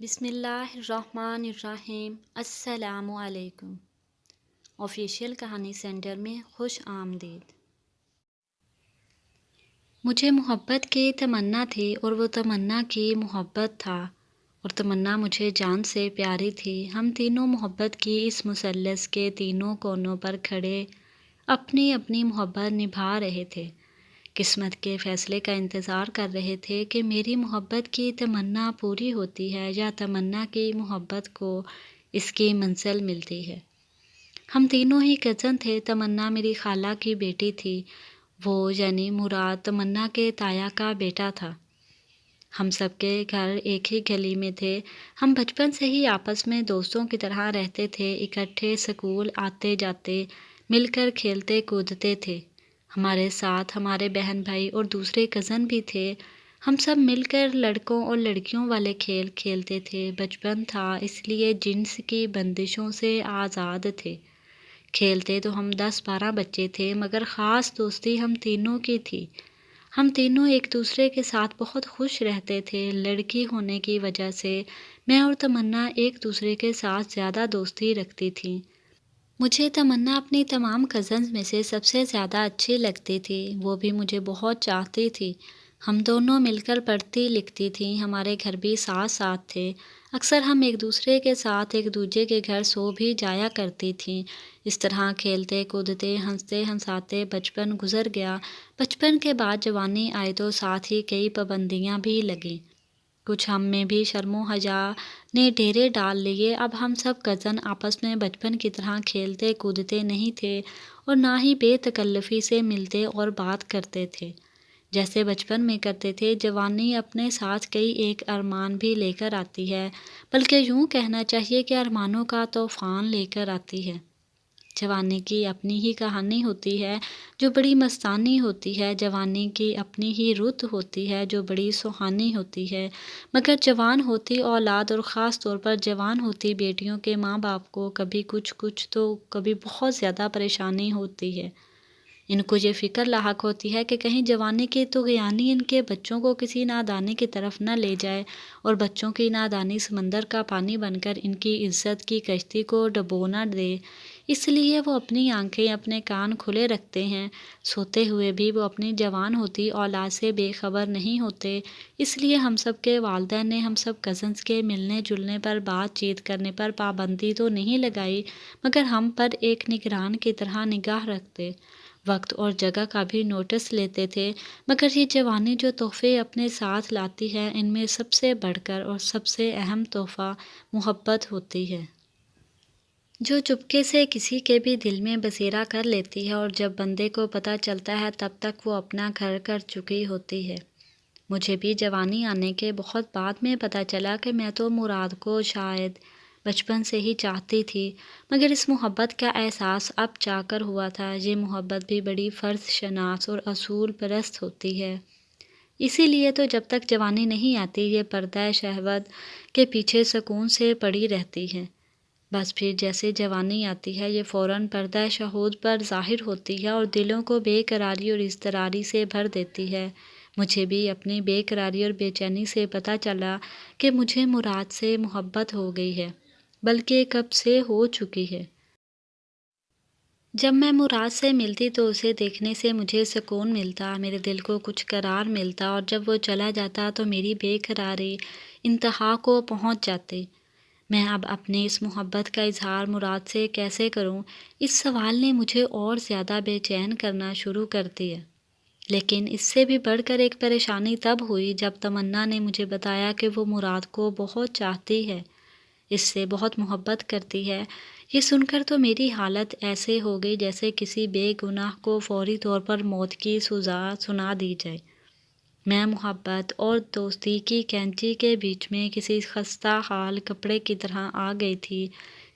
بسم اللہ الرحمن الرحیم۔ السلام علیکم۔ آفیشیل کہانی سینٹر میں خوش آمدید۔ مجھے محبت کی تمنا تھی اور وہ تمنا کی محبت تھا، اور تمنا مجھے جان سے پیاری تھی۔ ہم تینوں محبت کی اس مثلث کے تینوں کونوں پر کھڑے اپنی اپنی محبت نبھا رہے تھے، قسمت کے فیصلے کا انتظار کر رہے تھے کہ میری محبت کی تمنا پوری ہوتی ہے یا تمنا کی محبت کو اس کی منزل ملتی ہے۔ ہم تینوں ہی کزن تھے۔ تمنا میری خالہ کی بیٹی تھی، وہ یعنی مراد تمنا کے تایا کا بیٹا تھا۔ ہم سب کے گھر ایک ہی گلی میں تھے۔ ہم بچپن سے ہی آپس میں دوستوں کی طرح رہتے تھے، اکٹھے اسکول آتے جاتے، مل کر کھیلتے کودتے تھے۔ ہمارے ساتھ ہمارے بہن بھائی اور دوسرے کزن بھی تھے۔ ہم سب مل کر لڑکوں اور لڑکیوں والے کھیل کھیلتے تھے۔ بچپن تھا، اس لیے جنس کی بندشوں سے آزاد تھے۔ کھیلتے تو ہم 10-12 بچے تھے، مگر خاص دوستی ہم تینوں کی تھی۔ ہم تینوں ایک دوسرے کے ساتھ بہت خوش رہتے تھے۔ لڑکی ہونے کی وجہ سے میں اور تمنا ایک دوسرے کے ساتھ زیادہ دوستی رکھتی تھیں۔ مجھے تمنا اپنی تمام کزنز میں سے سب سے زیادہ اچھی لگتی تھی۔ وہ بھی مجھے بہت چاہتی تھی۔ ہم دونوں مل کر پڑھتی لکھتی تھیں۔ ہمارے گھر بھی ساتھ ساتھ تھے۔ اکثر ہم ایک دوسرے کے ساتھ ایک دوسرے کے گھر سو بھی جایا کرتی تھیں۔ اس طرح کھیلتے کودتے ہنستے ہنساتے بچپن گزر گیا۔ بچپن کے بعد جوانی آئی تو ساتھ ہی کئی پابندیاں بھی لگیں۔ کچھ ہم میں بھی شرم و حیا نے ڈیرے ڈال لیے۔ اب ہم سب کزن آپس میں بچپن کی طرح کھیلتے کودتے نہیں تھے اور نہ ہی بے تکلفی سے ملتے اور بات کرتے تھے جیسے بچپن میں کرتے تھے۔ جوانی اپنے ساتھ کئی ایک ارمان بھی لے کر آتی ہے، بلکہ یوں کہنا چاہیے کہ ارمانوں کا طوفان لے کر آتی ہے۔ جوانی کی اپنی ہی کہانی ہوتی ہے جو بڑی مستانی ہوتی ہے۔ جوانی کی اپنی ہی رت ہوتی ہے جو بڑی سہانی ہوتی ہے، مگر جوان ہوتی اولاد اور خاص طور پر جوان ہوتی بیٹیوں کے ماں باپ کو کبھی کچھ تو کبھی بہت زیادہ پریشانی ہوتی ہے۔ ان کو یہ فکر لاحق ہوتی ہے کہ کہیں جوانی کی طغیانی ان کے بچوں کو کسی نادانی کی طرف نہ لے جائے اور بچوں کی نادانی سمندر کا پانی بن کر ان کی عزت کی کشتی کو ڈبو نہ دے۔ اس لیے وہ اپنی آنکھیں اپنے کان کھلے رکھتے ہیں۔ سوتے ہوئے بھی وہ اپنی جوان ہوتی اولاد سے بے خبر نہیں ہوتے۔ اس لیے ہم سب کے والدین نے ہم سب کزنز کے ملنے جلنے پر بات چیت کرنے پر پابندی تو نہیں لگائی، مگر ہم پر ایک نگران کی طرح نگاہ رکھتے، وقت اور جگہ کا بھی نوٹس لیتے تھے۔ مگر یہ جوانی جو تحفے اپنے ساتھ لاتی ہے، ان میں سب سے بڑھ کر اور سب سے اہم تحفہ محبت ہوتی ہے، جو چپکے سے کسی کے بھی دل میں بسیرا کر لیتی ہے، اور جب بندے کو پتہ چلتا ہے تب تک وہ اپنا گھر کر چکی ہوتی ہے۔ مجھے بھی جوانی آنے کے بہت بعد میں پتہ چلا کہ میں تو مراد کو شاید بچپن سے ہی چاہتی تھی، مگر اس محبت کا احساس اب جا کر ہوا تھا۔ یہ محبت بھی بڑی فرض شناس اور اصول پرست ہوتی ہے۔ اسی لیے تو جب تک جوانی نہیں آتی یہ پردہ شہوت کے پیچھے سکون سے پڑی رہتی ہے۔ بس پھر جیسے جوانی آتی ہے یہ فوراً پردہ شہود پر ظاہر ہوتی ہے اور دلوں کو بے قراری اور اضطراری سے بھر دیتی ہے۔ مجھے بھی اپنی بے قراری اور بے چینی سے پتہ چلا کہ مجھے مراد سے محبت ہو گئی ہے، بلکہ کب سے ہو چکی ہے۔ جب میں مراد سے ملتی تو اسے دیکھنے سے مجھے سکون ملتا، میرے دل کو کچھ قرار ملتا، اور جب وہ چلا جاتا تو میری بے قراری انتہا کو پہنچ جاتی۔ میں اب اپنی اس محبت کا اظہار مراد سے کیسے کروں، اس سوال نے مجھے اور زیادہ بے چین کرنا شروع کر دیا۔ لیکن اس سے بھی بڑھ کر ایک پریشانی تب ہوئی جب تمنا نے مجھے بتایا کہ وہ مراد کو بہت چاہتی ہے، اس سے بہت محبت کرتی ہے۔ یہ سن کر تو میری حالت ایسے ہو گئی جیسے کسی بے گناہ کو فوری طور پر موت کی سزا سنا دی جائے۔ میں محبت اور دوستی کی کینچی کے بیچ میں کسی خستہ حال کپڑے کی طرح آ گئی تھی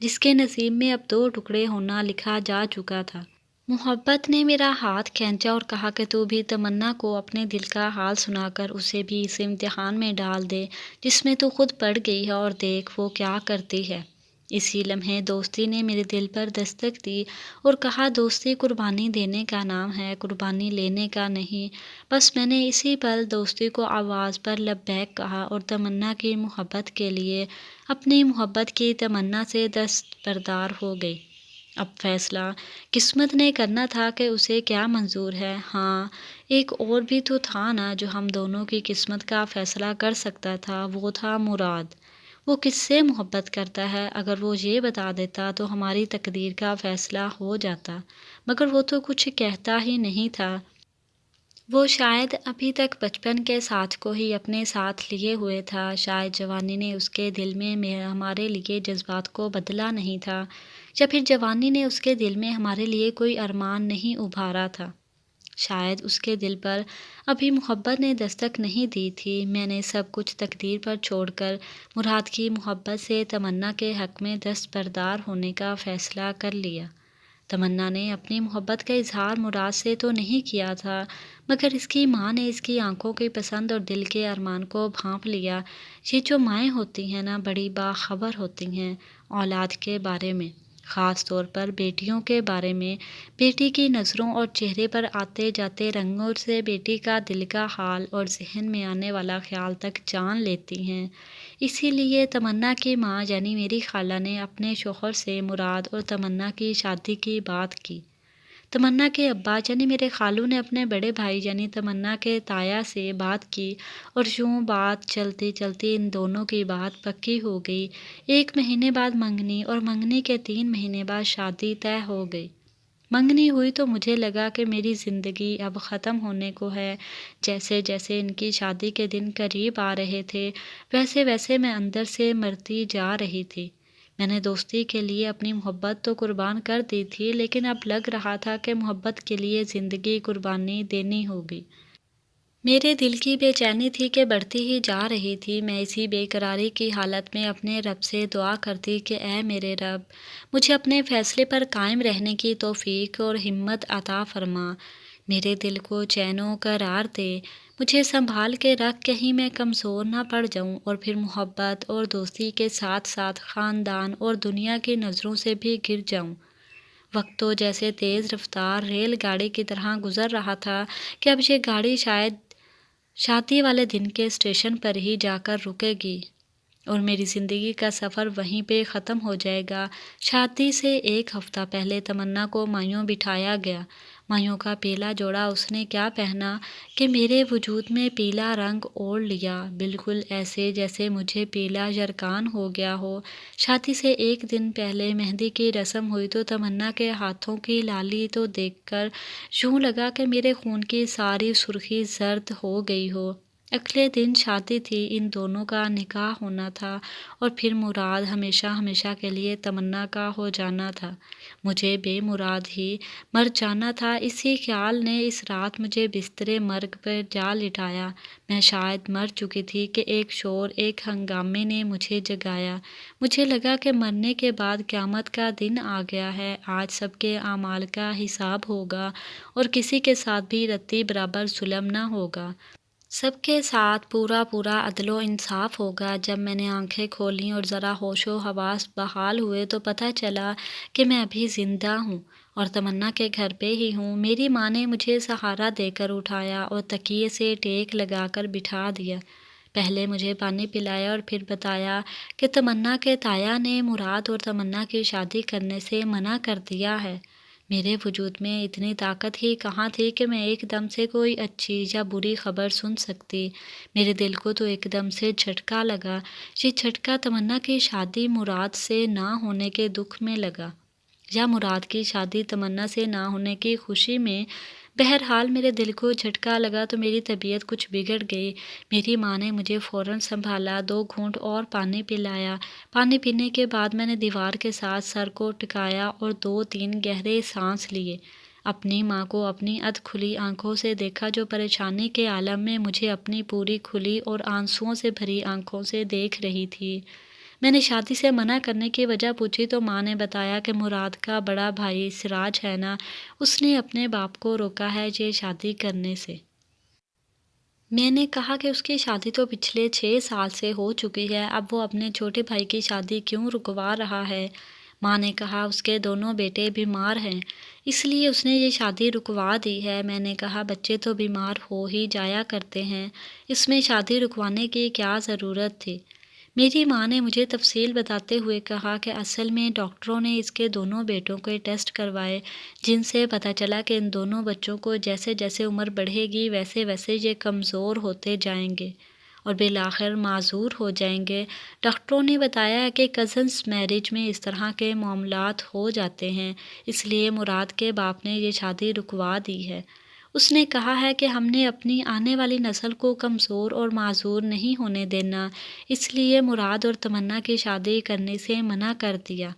جس کے نصیب میں اب 2 ٹکڑے ہونا لکھا جا چکا تھا۔ محبت نے میرا ہاتھ کھینچا اور کہا کہ تو بھی تمنا کو اپنے دل کا حال سنا کر اسے بھی اس امتحان میں ڈال دے جس میں تو خود پڑ گئی ہے، اور دیکھ وہ کیا کرتی ہے۔ اسی لمحے دوستی نے میرے دل پر دستک دی اور کہا دوستی قربانی دینے کا نام ہے، قربانی لینے کا نہیں۔ بس میں نے اسی پل دوستی کو آواز پر لبیک کہا اور تمنا کی محبت کے لیے اپنی محبت کی تمنا سے دستبردار ہو گئی۔ اب فیصلہ قسمت نے کرنا تھا کہ اسے کیا منظور ہے۔ ہاں، ایک اور بھی تو تھا نا جو ہم دونوں کی قسمت کا فیصلہ کر سکتا تھا، وہ تھا مراد۔ وہ کس سے محبت کرتا ہے؟ اگر وہ یہ بتا دیتا تو ہماری تقدیر کا فیصلہ ہو جاتا، مگر وہ تو کچھ کہتا ہی نہیں تھا۔ وہ شاید ابھی تک بچپن کے ساتھ کو ہی اپنے ساتھ لیے ہوئے تھا، شاید جوانی نے اس کے دل میں ہمارے لیے جذبات کو بدلا نہیں تھا، یا پھر جوانی نے اس کے دل میں ہمارے لیے کوئی ارمان نہیں ابھارا تھا۔ شاید اس کے دل پر ابھی محبت نے دستک نہیں دی تھی۔ میں نے سب کچھ تقدیر پر چھوڑ کر مراد کی محبت سے تمنا کے حق میں دستبردار ہونے کا فیصلہ کر لیا۔ تمنا نے اپنی محبت کا اظہار مراد سے تو نہیں کیا تھا، مگر اس کی ماں نے اس کی آنکھوں کی پسند اور دل کے ارمان کو بھانپ لیا۔ یہ جو مائیں ہوتی ہیں نا، بڑی باخبر ہوتی ہیں اولاد کے بارے میں، خاص طور پر بیٹیوں کے بارے میں۔ بیٹی کی نظروں اور چہرے پر آتے جاتے رنگوں سے بیٹی کا دل کا حال اور ذہن میں آنے والا خیال تک جان لیتی ہیں۔ اسی لیے تمنا کی ماں یعنی میری خالہ نے اپنے شوہر سے مراد اور تمنا کی شادی کی بات کی۔ تمنا کے ابا یعنی میرے خالو نے اپنے بڑے بھائی یعنی تمنا کے تایا سے بات کی، اور یوں بات چلتی چلتی ان دونوں کی بات پکی ہو گئی۔ 1 مہینے بعد منگنی اور منگنی کے 3 مہینے بعد شادی طے ہو گئی۔ منگنی ہوئی تو مجھے لگا کہ میری زندگی اب ختم ہونے کو ہے۔ جیسے جیسے ان کی شادی کے دن قریب آ رہے تھے، ویسے ویسے میں اندر سے مرتی جا رہی تھی۔ میں نے دوستی کے لیے اپنی محبت تو قربان کر دی تھی، لیکن اب لگ رہا تھا کہ محبت کے لیے زندگی قربانی دینی ہوگی۔ میرے دل کی بے چینی تھی کہ بڑھتی ہی جا رہی تھی۔ میں اسی بے قراری کی حالت میں اپنے رب سے دعا کرتی کہ اے میرے رب، مجھے اپنے فیصلے پر قائم رہنے کی توفیق اور ہمت عطا فرما، میرے دل کو چین و قرار دے، مجھے سنبھال کے رکھ، کہیں میں کمزور نہ پڑ جاؤں اور پھر محبت اور دوستی کے ساتھ ساتھ خاندان اور دنیا کی نظروں سے بھی گر جاؤں۔ وقت تو جیسے تیز رفتار ریل گاڑی کی طرح گزر رہا تھا کہ اب یہ گاڑی شاید شادی والے دن کے اسٹیشن پر ہی جا کر رکے گی اور میری زندگی کا سفر وہیں پہ ختم ہو جائے گا۔ شادی سے 1 ہفتہ پہلے تمنا کو مایوں بٹھایا گیا۔ مایوں کا پیلا جوڑا اس نے کیا پہنا کہ میرے وجود میں پیلا رنگ اوڑھ لیا، بالکل ایسے جیسے مجھے پیلا یرکان ہو گیا ہو۔ شادی سے 1 دن پہلے مہندی کی رسم ہوئی تو تمنا کے ہاتھوں کی لالی تو دیکھ کر یوں لگا کہ میرے خون کی ساری سرخی زرد ہو گئی ہو۔ اگلے دن شادی تھی، ان دونوں کا نکاح ہونا تھا اور پھر مراد ہمیشہ ہمیشہ کے لیے تمنا کا ہو جانا تھا، مجھے بے مراد ہی مر جانا تھا۔ اسی خیال نے اس رات مجھے بسترے مرگ پر جا لٹایا۔ میں شاید مر چکی تھی کہ ایک شور، ایک ہنگامے نے مجھے جگایا۔ مجھے لگا کہ مرنے کے بعد قیامت کا دن آ گیا ہے، آج سب کے اعمال کا حساب ہوگا اور کسی کے ساتھ بھی رتی برابر ظلم نہ ہوگا۔ سب کے ساتھ پورا پورا عدل و انصاف ہوگا۔ جب میں نے آنکھیں کھولیں اور ذرا ہوش و حواس بحال ہوئے تو پتہ چلا کہ میں ابھی زندہ ہوں اور تمنا کے گھر پہ ہی ہوں۔ میری ماں نے مجھے سہارا دے کر اٹھایا اور تکیے سے ٹیک لگا کر بٹھا دیا۔ پہلے مجھے پانی پلایا اور پھر بتایا کہ تمنا کے تایا نے مراد اور تمنا کی شادی کرنے سے منع کر دیا ہے۔ میرے وجود میں اتنی طاقت ہی کہاں تھی کہ میں ایک دم سے کوئی اچھی یا بری خبر سن سکتی۔ میرے دل کو تو ایک دم سے جھٹکا لگا۔ یہ جھٹکا تمنا کی شادی مراد سے نہ ہونے کے دکھ میں لگا یا مراد کی شادی تمنا سے نہ ہونے کی خوشی میں؟ بہرحال میرے دل کو جھٹکا لگا تو میری طبیعت کچھ بگڑ گئی۔ میری ماں نے مجھے فوراً سنبھالا، 2 گھونٹ اور پانی پلایا۔ پانی پینے کے بعد میں نے دیوار کے ساتھ سر کو ٹکایا اور 2-3 گہرے سانس لیے۔ اپنی ماں کو اپنی ادھ کھلی آنکھوں سے دیکھا جو پریشانی کے عالم میں مجھے اپنی پوری کھلی اور آنسوؤں سے بھری آنکھوں سے دیکھ رہی تھی۔ میں نے شادی سے منع کرنے کی وجہ پوچھی تو ماں نے بتایا کہ مراد کا بڑا بھائی سراج ہے نا، اس نے اپنے باپ کو روکا ہے یہ شادی کرنے سے۔ میں نے کہا کہ اس کی شادی تو پچھلے 6 سال سے ہو چکی ہے، اب وہ اپنے چھوٹے بھائی کی شادی کیوں رکوا رہا ہے؟ ماں نے کہا اس کے دونوں بیٹے بیمار ہیں، اس لیے اس نے یہ شادی رکوا دی ہے۔ میں نے کہا بچے تو بیمار ہو ہی جایا کرتے ہیں، اس میں شادی رکوانے کی کیا ضرورت تھی؟ میری ماں نے مجھے تفصیل بتاتے ہوئے کہا کہ اصل میں ڈاکٹروں نے اس کے دونوں بیٹوں کے ٹیسٹ کروائے، جن سے پتہ چلا کہ ان دونوں بچوں کو جیسے جیسے عمر بڑھے گی ویسے ویسے یہ کمزور ہوتے جائیں گے اور بالآخر معذور ہو جائیں گے۔ ڈاکٹروں نے بتایا کہ کزنس میرج میں اس طرح کے معاملات ہو جاتے ہیں، اس لیے مراد کے باپ نے یہ شادی رکوا دی ہے۔ اس نے کہا ہے کہ ہم نے اپنی آنے والی نسل کو کمزور اور معذور نہیں ہونے دینا، اس لیے مراد اور تمنا کی شادی کرنے سے منع کر دیا۔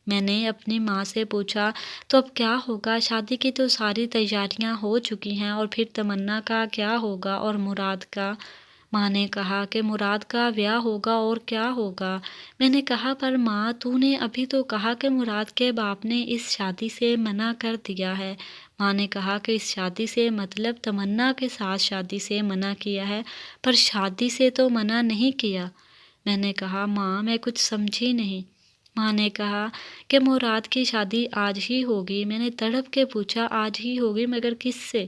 میں نے اپنی ماں سے پوچھا تو اب کیا ہوگا؟ شادی کی تو ساری تیاریاں ہو چکی ہیں اور پھر تمنا کا کیا ہوگا اور مراد کا؟ ماں نے کہا کہ مراد کا بیاہ ہوگا اور کیا ہوگا؟ میں نے کہا پر ماں تو نے ابھی تو کہا کہ مراد کے باپ نے اس شادی سے منع کر دیا ہے۔ ماں نے کہا کہ اس شادی سے مطلب تمنا کے ساتھ شادی سے منع کیا ہے، پر شادی سے تو منع نہیں کیا۔ میں نے کہا ماں میں کچھ سمجھی نہیں۔ ماں نے کہا کہ مراد کی شادی آج ہی ہوگی۔ میں نے تڑپ کے پوچھا آج ہی ہوگی مگر کس سے؟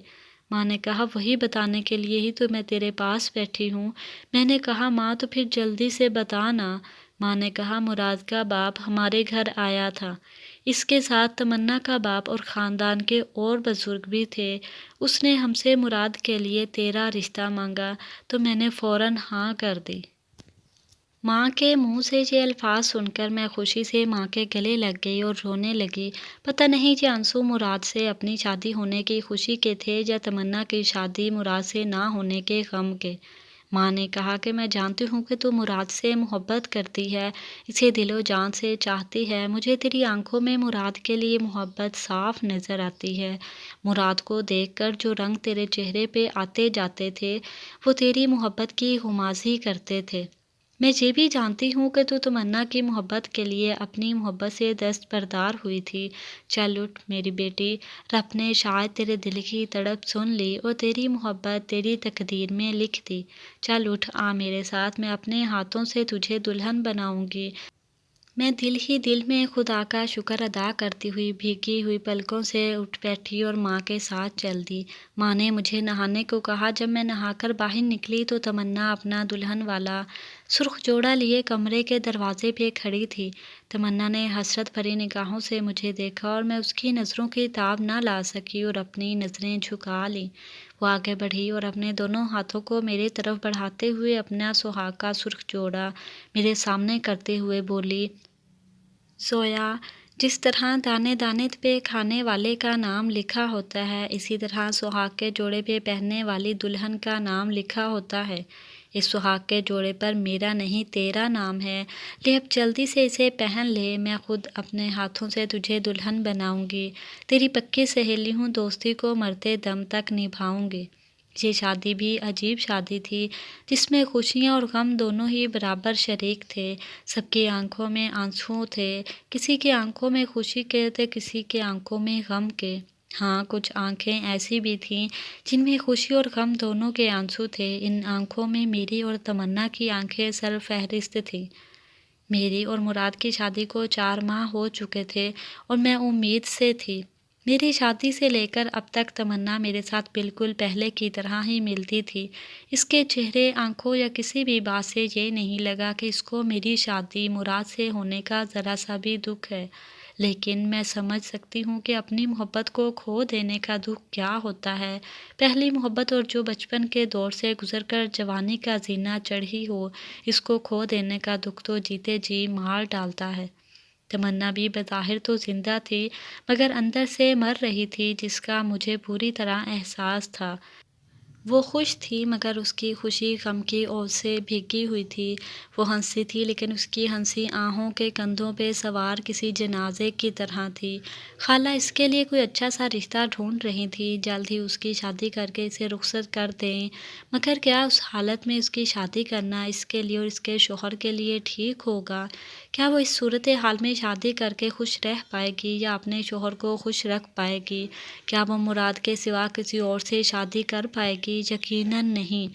ماں نے کہا وہی بتانے کے لیے ہی تو میں تیرے پاس بیٹھی ہوں۔ میں نے کہا ماں تو پھر جلدی سے بتا نا۔ ماں نے کہا مراد کا باپ ہمارے گھر آیا تھا، اس کے ساتھ تمنا کا باپ اور خاندان کے اور بزرگ بھی تھے۔ اس نے ہم سے مراد کے لیے تیرا رشتہ مانگا تو میں نے فوراً ہاں کر دی۔ ماں کے منہ سے یہ الفاظ سن کر میں خوشی سے ماں کے گلے لگ گئی اور رونے لگی۔ پتہ نہیں یہ آنسو مراد سے اپنی شادی ہونے کی خوشی کے تھے یا تمنا کی شادی مراد سے نہ ہونے کے غم کے۔ ماں نے کہا کہ میں جانتی ہوں کہ تو مراد سے محبت کرتی ہے، اسے دل و جان سے چاہتی ہے، مجھے تیری آنکھوں میں مراد کے لیے محبت صاف نظر آتی ہے۔ مراد کو دیکھ کر جو رنگ تیرے چہرے پہ آتے جاتے تھے وہ تیری محبت کی غمازی کرتے تھے۔ میں یہ بھی جانتی ہوں کہ تو تمنا کی محبت کے لیے اپنی محبت سے دستبردار ہوئی تھی۔ چل اٹھ میری بیٹی، رب نے شاید تیرے دل کی تڑپ سن لی اور تیری محبت تیری تقدیر میں لکھ دی۔ چل اٹھ آ میرے ساتھ، میں اپنے ہاتھوں سے تجھے دلہن بناؤں گی۔ میں دل ہی دل میں خدا کا شکر ادا کرتی ہوئی بھیگی ہوئی پلکوں سے اٹھ بیٹھی اور ماں کے ساتھ چل دی۔ ماں نے مجھے نہانے کو کہا۔ جب میں نہا کر باہر نکلی تو تمنا اپنا دلہن والا سرخ جوڑا لیے کمرے کے دروازے پہ کھڑی تھی۔ تمنا نے حسرت بھری نگاہوں سے مجھے دیکھا اور میں اس کی نظروں کی تاب نہ لا سکی اور اپنی نظریں جھکا لیں۔ وہ آگے بڑھی اور اپنے دونوں ہاتھوں کو میری طرف بڑھاتے ہوئے اپنا سہاگ کا سرخ جوڑا میرے سامنے کرتے ہوئے بولی، زویا، جس طرح دانے دانے پہ کھانے والے کا نام لکھا ہوتا ہے، اسی طرح سہاگ کے جوڑے پہ پہننے والی دلہن کا نام لکھا ہوتا ہے۔ اس سہاگ کے جوڑے پر میرا نہیں تیرا نام ہے، لے اب جلدی سے اسے پہن لے، میں خود اپنے ہاتھوں سے تجھے دلہن بناؤں گی، تیری پکی سہیلی ہوں، دوستی کو مرتے دم تک نبھاؤں گی۔ یہ شادی بھی عجیب شادی تھی جس میں خوشیاں اور غم دونوں ہی برابر شریک تھے۔ سب کی آنکھوں میں آنسو تھے، کسی کی آنکھوں میں خوشی کے تھے، کسی کی آنکھوں میں غم کے۔ ہاں کچھ آنکھیں ایسی بھی تھیں جن میں خوشی اور غم دونوں کے آنسو تھے۔ ان آنکھوں میں میری اور تمنا کی آنکھیں سرفہرست تھیں۔ میری اور مراد کی شادی کو 4 ماہ ہو چکے تھے اور میں امید سے تھی۔ میری شادی سے لے کر اب تک تمنا میرے ساتھ بالکل پہلے کی طرح ہی ملتی تھی۔ اس کے چہرے، آنکھوں یا کسی بھی بات سے یہ نہیں لگا کہ اس کو میری شادی مراد سے ہونے کا ذرا سا بھی دکھ ہے۔ لیکن میں سمجھ سکتی ہوں کہ اپنی محبت کو کھو دینے کا دکھ کیا ہوتا ہے۔ پہلی محبت اور جو بچپن کے دور سے گزر کر جوانی کا زینہ چڑھی ہو، اس کو کھو دینے کا دکھ تو جیتے جی مار ڈالتا ہے۔ تمنا بھی بظاہر تو زندہ تھی مگر اندر سے مر رہی تھی، جس کا مجھے پوری طرح احساس تھا۔ وہ خوش تھی مگر اس کی خوشی غم کی اوج سے بھیگی ہوئی تھی۔ وہ ہنسی تھی لیکن اس کی ہنسی آہوں کے کندھوں پہ سوار کسی جنازے کی طرح تھی۔ خالہ اس کے لیے کوئی اچھا سا رشتہ ڈھونڈ رہی تھی، جلد ہی اس کی شادی کر کے اسے رخصت کر دیں، مگر کیا اس حالت میں اس کی شادی کرنا اس کے لیے اور اس کے شوہر کے لیے ٹھیک ہوگا؟ کیا وہ اس صورتحال میں شادی کر کے خوش رہ پائے گی یا اپنے شوہر کو خوش رکھ پائے گی؟ کیا وہ مراد کے سوا کسی اور سے شادی کر پائے گی لگی، یقیناً نہیں۔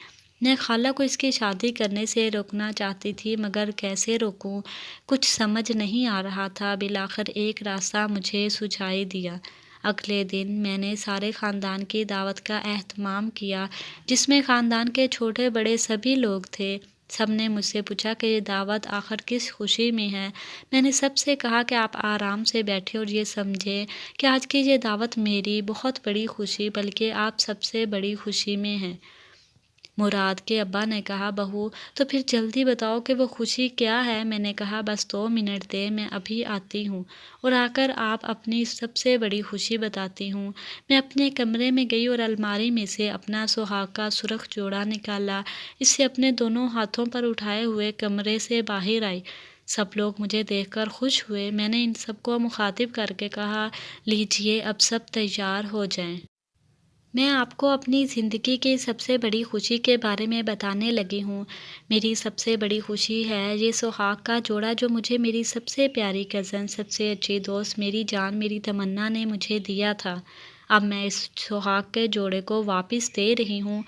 میں خالہ کو اس کی شادی کرنے سے روکنا چاہتی تھی، مگر کیسے روکوں؟ کچھ سمجھ نہیں آ رہا تھا۔ بالآخر ایک راستہ مجھے سجھائی دیا۔ اگلے دن میں نے سارے خاندان کی دعوت کا اہتمام کیا، جس میں خاندان کے چھوٹے بڑے سبھی لوگ تھے۔ سب نے مجھ سے پوچھا کہ یہ دعوت آخر کس خوشی میں ہے۔ میں نے سب سے کہا کہ آپ آرام سے بیٹھیں اور یہ سمجھیں کہ آج کی یہ دعوت میری بہت بڑی خوشی بلکہ آپ سب سے بڑی خوشی میں ہے۔ مراد کے ابا نے کہا، بہو تو پھر جلدی بتاؤ کہ وہ خوشی کیا ہے؟ میں نے کہا، بس 2 منٹ دیں، میں ابھی آتی ہوں اور آ کر آپ اپنی سب سے بڑی خوشی بتاتی ہوں۔ میں اپنے کمرے میں گئی اور الماری میں سے اپنا سہاگ کا سرخ جوڑا نکالا، اسے اپنے دونوں ہاتھوں پر اٹھائے ہوئے کمرے سے باہر آئی۔ سب لوگ مجھے دیکھ کر خوش ہوئے۔ میں نے ان سب کو مخاطب کر کے کہا، لیجئے اب سب تیار ہو جائیں۔ میں آپ کو اپنی زندگی کی سب سے بڑی خوشی کے بارے میں بتانے لگی ہوں۔ میری سب سے بڑی خوشی ہے یہ سہاگ کا جوڑا جو مجھے میری سب سے پیاری کزن، سب سے اچھی دوست، میری جان، میری تمنا نے مجھے دیا تھا۔ اب میں اس سہاگ کے جوڑے کو واپس دے رہی ہوں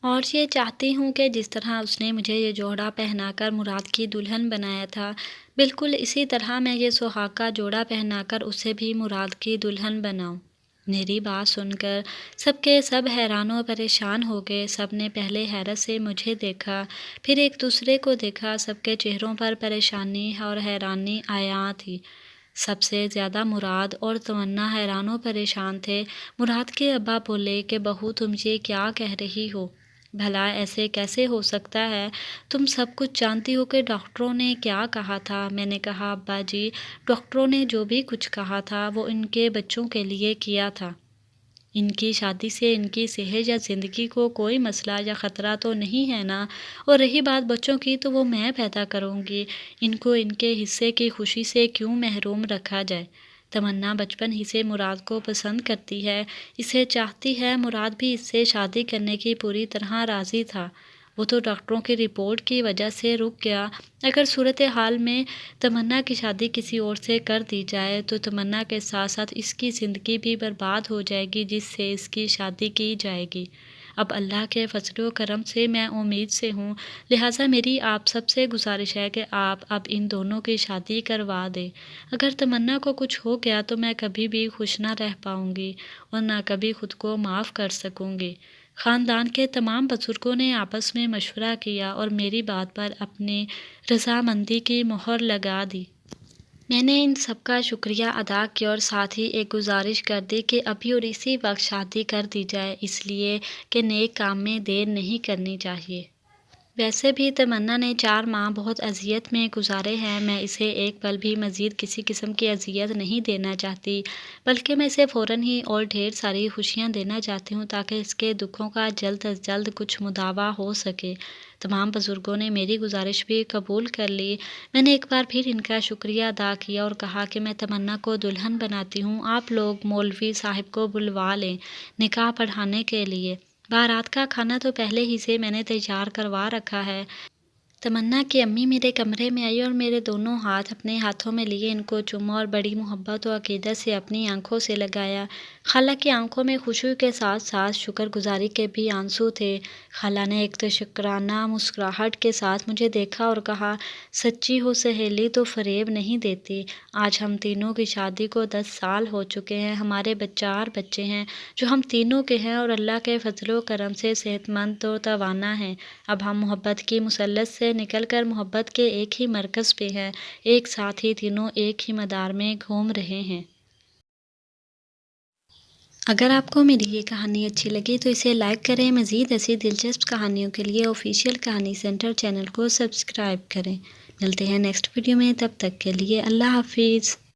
اور یہ چاہتی ہوں کہ جس طرح اس نے مجھے یہ جوڑا پہنا کر مراد کی دلہن بنایا تھا، بالکل اسی طرح میں یہ سہاگ کا جوڑا پہنا کر اسے بھی مراد کی دلہن بناؤں۔ میری بات سن کر سب کے سب حیران و پریشان ہو گئے۔ سب نے پہلے حیرت سے مجھے دیکھا، پھر ایک دوسرے کو دیکھا۔ سب کے چہروں پر پریشانی اور حیرانی عیاں تھی۔ سب سے زیادہ مراد اور تمنا حیران و پریشان تھے۔ مراد کے ابا بولے کہ بہو تم یہ کیا کہہ رہی ہو؟ بھلا ایسے کیسے ہو سکتا ہے؟ تم سب کچھ جانتی ہو کہ ڈاکٹروں نے کیا کہا تھا؟ میں نے کہا، ابا جی، ڈاکٹروں نے جو بھی کچھ کہا تھا وہ ان کے بچوں کے لیے کیا تھا۔ ان کی شادی سے ان کی صحت یا زندگی کو کوئی مسئلہ یا خطرہ تو نہیں ہے نا؟ اور رہی بات بچوں کی تو وہ میں پیدا کروں گی، ان کو ان کے حصے کی خوشی سے کیوں محروم رکھا جائے؟ تمنا بچپن ہی سے مراد کو پسند کرتی ہے، اسے چاہتی ہے۔ مراد بھی اس سے شادی کرنے کی پوری طرح راضی تھا۔ وہ تو ڈاکٹروں کی رپورٹ کی وجہ سے رک گیا۔ اگر صورتحال میں تمنا کی شادی کسی اور سے کر دی جائے تو تمنا کے ساتھ ساتھ اس کی زندگی بھی برباد ہو جائے گی جس سے اس کی شادی کی جائے گی۔ اب اللہ کے فضل و کرم سے میں امید سے ہوں، لہٰذا میری آپ سب سے گزارش ہے کہ آپ اب ان دونوں کی شادی کروا دیں۔ اگر تمنا کو کچھ ہو گیا تو میں کبھی بھی خوش نہ رہ پاؤں گی اور نہ کبھی خود کو معاف کر سکوں گی۔ خاندان کے تمام بزرگوں نے آپس میں مشورہ کیا اور میری بات پر اپنی رضامندی کی مہر لگا دی۔ میں نے ان سب کا شکریہ ادا کیا اور ساتھ ہی ایک گزارش کر دی کہ ابھی اور اسی وقت شادی کر دی جائے، اس لیے کہ نیک کام میں دیر نہیں کرنی چاہیے۔ ویسے بھی تمنا نے 4 ماہ بہت اذیت میں گزارے ہیں، میں اسے ایک پل بھی مزید کسی قسم کی اذیت نہیں دینا چاہتی، بلکہ میں اسے فوراً ہی اور ڈھیر ساری خوشیاں دینا چاہتی ہوں تاکہ اس کے دکھوں کا جلد از جلد کچھ مداوع ہو سکے۔ تمام بزرگوں نے میری گزارش بھی قبول کر لی۔ میں نے ایک بار پھر ان کا شکریہ ادا کیا اور کہا کہ میں تمنا کو دلہن بناتی ہوں، آپ لوگ مولوی صاحب کو بلوا لیں نکاح پڑھانے کے لیے۔ بارات کا کھانا تو پہلے ہی سے میں نے تیار کروا رکھا ہے۔ تمنا کی امی میرے کمرے میں آئی اور میرے دونوں ہاتھ اپنے ہاتھوں میں لیے ان کو چوما اور بڑی محبت و عقیدت سے اپنی آنکھوں سے لگایا۔ خالہ کی آنکھوں میں خوشی کے ساتھ ساتھ شکر گزاری کے بھی آنسو تھے۔ خالہ نے ایک تشکرانہ مسکراہٹ کے ساتھ مجھے دیکھا اور کہا، سچی ہو سہیلی تو فریب نہیں دیتی۔ آج ہم تینوں کی شادی کو 10 سال ہو چکے ہیں، ہمارے 4 بچے ہیں جو ہم تینوں کے ہیں اور اللہ کے فضل و کرم سے صحت مند و توانا ہیں۔ اب ہم محبت کی مثلث سے نکل کر محبت کے ایک ہی مرکز پہ ہیں، ایک ساتھ ہی تینوں ایک ہی مدار میں گھوم رہے ہیں۔ اگر آپ کو میری یہ کہانی اچھی لگی تو اسے لائک کریں۔ مزید ایسی دلچسپ کہانیوں کے لیے آفیشیل کہانی سینٹر چینل کو سبسکرائب کریں۔ ملتے ہیں نیکسٹ ویڈیو میں، تب تک کے لیے اللہ حافظ۔